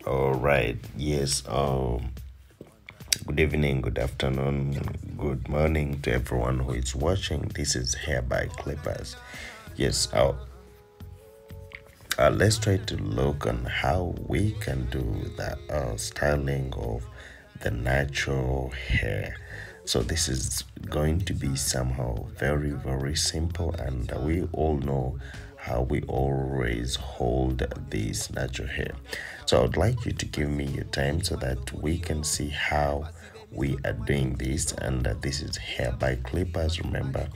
All right. Yes. Good evening, good afternoon, good morning to everyone who is watching. This is Hair by Clippers. Yes. Let's try to look on how we can do the styling of the natural hair. So this is going to be somehow very simple, and we all know how we always hold this natural hair. So I would like you to give me your time so that we can see how we are doing this. And this is Hair by Clippers. Remember,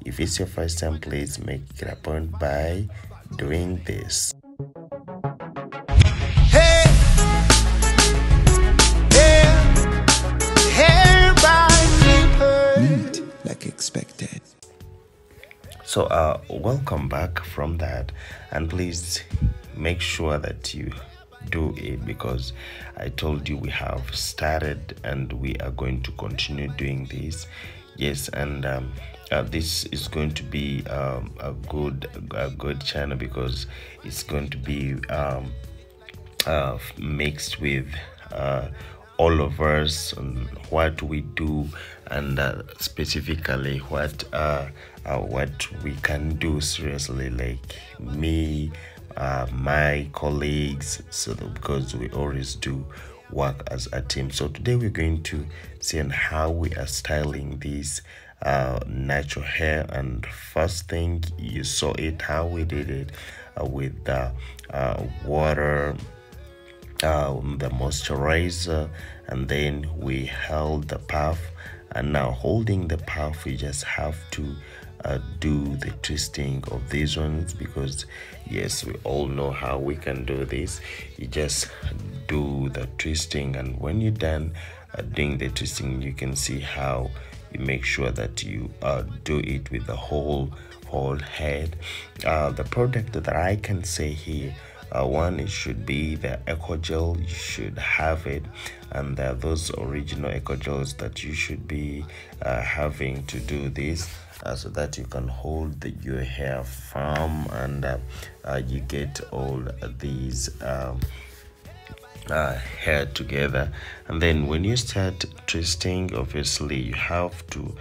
if it's your first time, please make it a point by doing this. Hey, yeah, hair by Clippers. Neat, like expected. So welcome back from that, and please make sure that you do it, because I told you we have started and we are going to continue doing this. Yes. And this is going to be a good channel, because it's going to be mixed with all of us on what we do, and specifically what we can do seriously, like me, my colleagues, so that, because we always do work as a team. So today we're going to see on how we are styling this natural hair. And first thing, you saw it how we did it with the water, the moisturizer, and then we held the puff. And now, holding the puff, we just have to do the twisting of these ones, because yes, we all know how we can do this. You just do the twisting, and when you're done doing the twisting, you can see how you make sure that you do it with the whole head. The product that I can say here, one, it should be the eco gel. You should have it, and those original eco gels that you should be having to do this, so that you can hold your hair firm, and you get all these hair together. And then when you start twisting, obviously you have to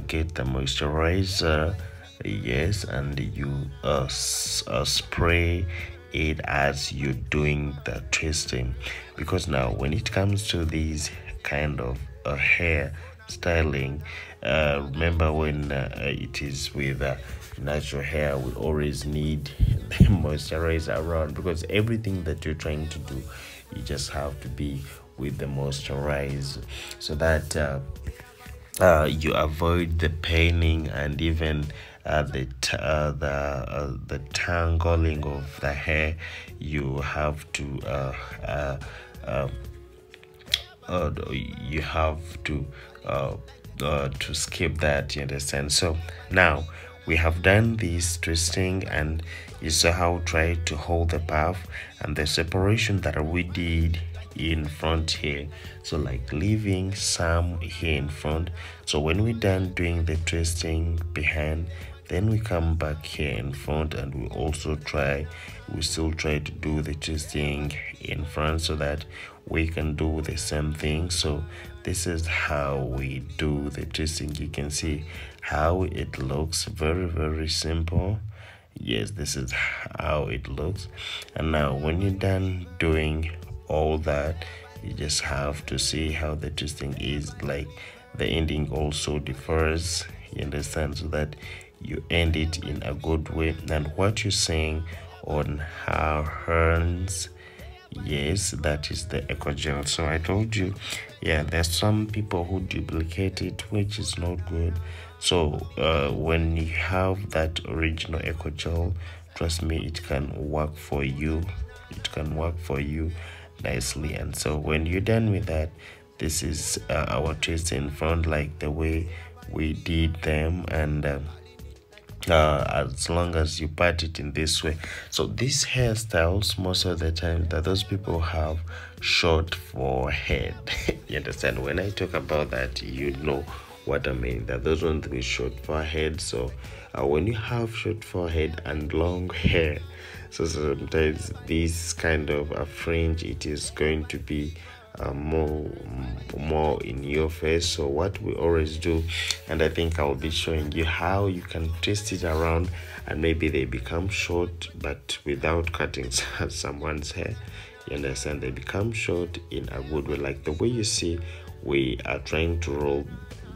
get the moisturizer. Yes, and you spray it as you're doing the twisting, because now when it comes to these kind of hair styling, remember when it is with natural hair, we always need the moisturizer around, because everything that you're trying to do, you just have to be with the moisturizer, so that you avoid the paining, and even the tangling of the hair. You have to skip that, you understand. So now we have done this twisting, and you saw how I tried to hold the puff, and the separation that we did in front here, so like leaving some here in front. So when we're done doing the twisting behind, then we come back here in front, and we still try to do the twisting in front, so that we can do the same thing. So this is how we do the twisting. You can see how it looks, very simple. Yes, this is how it looks. And now when you're done doing all that, you just have to see how the twisting is, like the ending also differs, you understand, so that you end it in a good way. And what you're saying on her hands, yes, that is the eco gel. So I told you, yeah, there's some people who duplicate it, which is not good. So when you have that original eco gel, trust me, it can work for you. It can work for you nicely. And so when you're done with that, this is our twist in front, like the way we did them. And as long as you part it in this way. So these hairstyles, most of the time, that those people have short forehead. You understand? When I talk about that, you know what I mean, that those ones with short forehead. So when you have short forehead and long hair, So sometimes this kind of a fringe, it is going to be more in your face. So what we always do, and I think I'll be showing you how you can twist it around and maybe they become short, but without cutting someone's hair. You understand? They become short in a good way, like the way you see we are trying to roll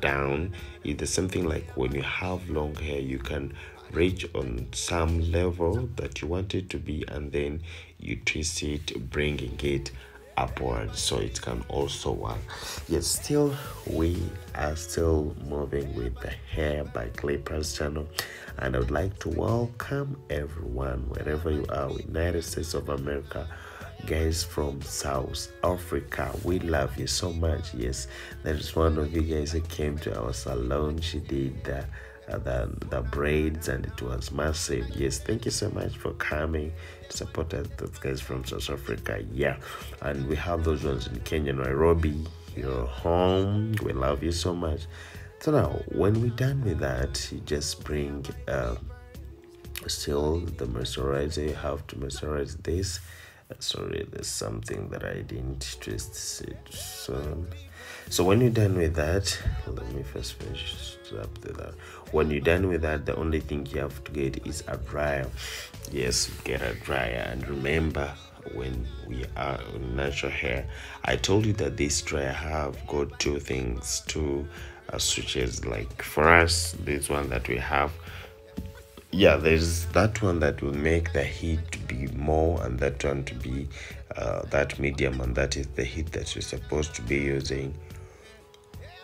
down. It's something like when you have long hair, you can reach on some level that you want it to be, and then you twist it, bringing it upwards, so it can also work. Yes, still we are still moving with the Hair by Clippers channel, and I would like to welcome everyone wherever you are, United States of America, guys from South Africa. We love you so much. Yes, there is one of you guys who came to our salon. She did the braids, and it was massive. Yes, thank you so much for coming to support us, those guys from South Africa. Yeah, and we have those ones in Kenya, Nairobi. You're home. We love you so much. So now when we're done with that, you just bring still the moisturizer. You have to moisturize this. Sorry, there's something that I didn't twist it. So when you're done with that, let me first finish up that. When you're done with that, the only thing you have to get is a dryer. Yes, get a dryer. And remember, when we are on natural hair, I told you that this dryer have got two things, two switches. Like for us, this one that we have, yeah, there's that one that will make the heat to be more, and that one to be that medium, and that is the heat that you're supposed to be using.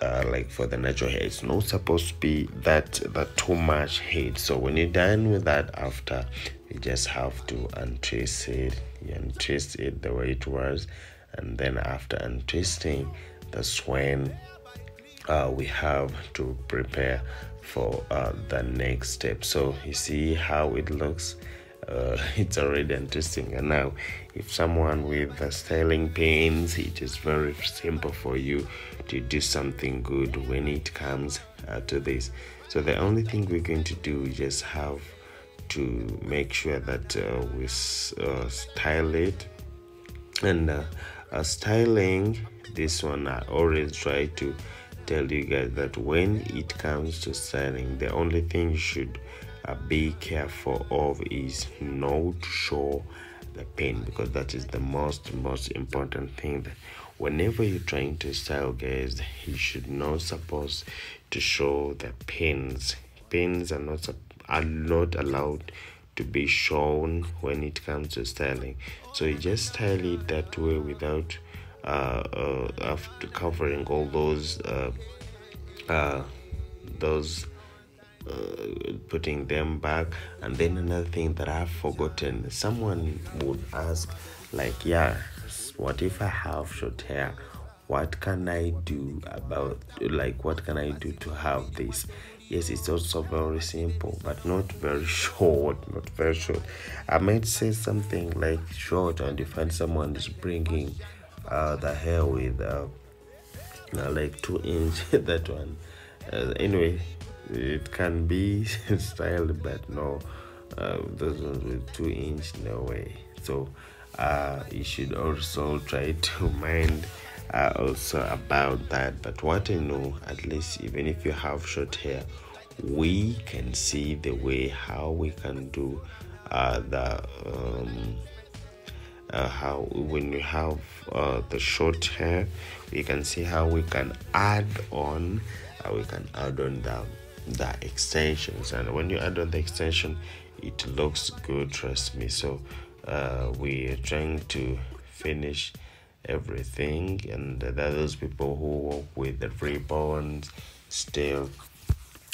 Like for the natural hair, it's not supposed to be that too much heat. So when you're done with that, after, you just have to untwist it. You untwist it the way it was, and then after untwisting, that's when we have to prepare for the next step. So you see how it looks. It's already interesting. And now, if someone with styling pains, it is very simple for you to do something good when it comes to this. So the only thing we're going to do is just have to make sure that we style it. And styling this one, I always try to tell you guys that when it comes to styling, the only thing you should be careful of is not to show the pin, because that is the most important thing. That whenever you're trying to style, guys, you should not supposed to show the pins. Pins are not allowed to be shown when it comes to styling. So you just style it that way without after covering all those putting them back. And then another thing that I've forgotten, someone would ask, like, yeah, what if I have short hair? What can I do about, like, what can I do to have this? Yes, it's also very simple, but not very short. Not very short. I might say something like short, and you find someone is bringing the hair with like 2 inch that one. Anyway, it can be styled, but no, those ones with 2 inch, no way. So you should also try to mind also about that. But what I know, at least even if you have short hair, we can see the way how we can do how when you have the short hair, we can see how we can add on the extensions. And when you add on the extension, it looks good, trust me. So we're trying to finish everything, and there are those people who work with the ribbons still,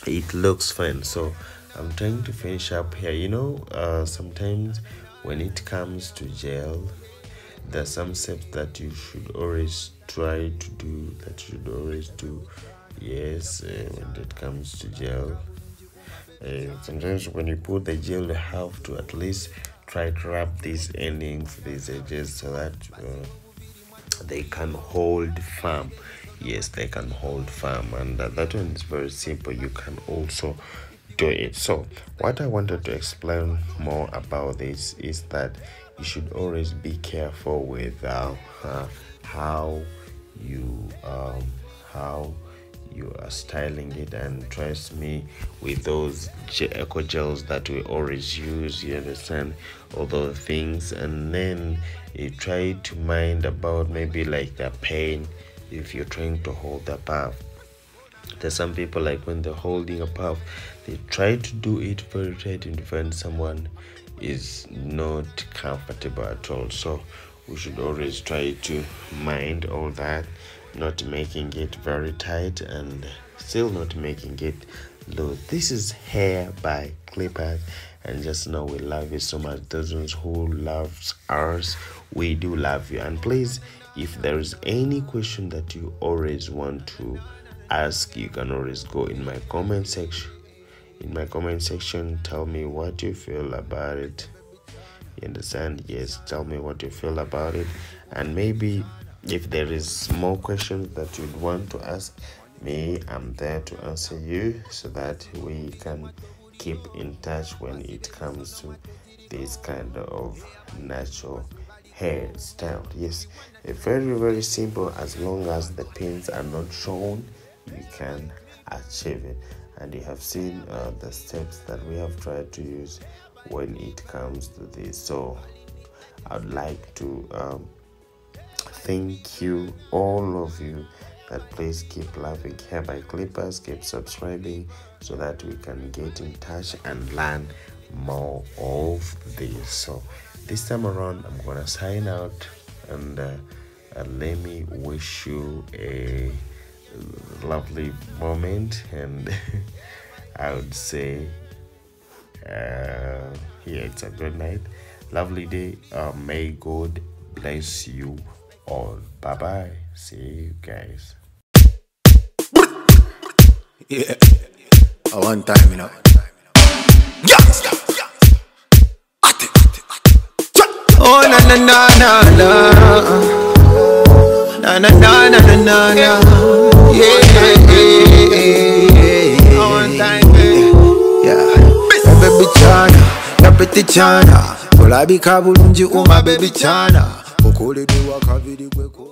it looks fine. So I'm trying to finish up here. You know, sometimes when it comes to gel, there's some steps that you should always try to do, yes, when it comes to gel. Sometimes when you put the gel, you have to at least try to wrap these endings, these edges, so that they can hold firm. Yes, they can hold firm. And that one is very simple. You can also do it. So what I wanted to explain more about this is that you should always be careful with how you how you are styling it, and trust me, with those eco gels that we always use, you understand, all those things, and then you try to mind about maybe like the pain if you're trying to hold the puff. There's some people, like when they're holding a puff, they try to do it very tight and find someone is not comfortable at all. So we should always try to mind all that, not making it very tight and still not making it loose. This is Hair by Clippers, and just know we love you so much. Those ones who loves ours, we do love you. And please, if there is any question that you always want to ask, you can always go in my comment section. Tell me what you feel about it. You understand? Yes, tell me what you feel about it, and maybe if there is more questions that you'd want to ask me, I'm there to answer you, so that we can keep in touch when it comes to this kind of natural hairstyle. Yes, it's very, very simple. As long as the pins are not shown, you can achieve it. And you have seen the steps that we have tried to use when it comes to this. So I'd like to thank you, all of you, that please keep loving Hair by Clippers, keep subscribing, so that we can get in touch and learn more of this. So this time around, I'm gonna sign out, and let me wish you a lovely moment, and I would say yeah, it's a good night, lovely day. May God bless you all. Bye bye. See you guys. Yeah, a one time, you know. Oh na na na na na na na na na na na. Yeah, a one time, yeah. Baby Chana, na pretty Chana, olabika bulungi uma baby Chana, okole de wakaviri kweko.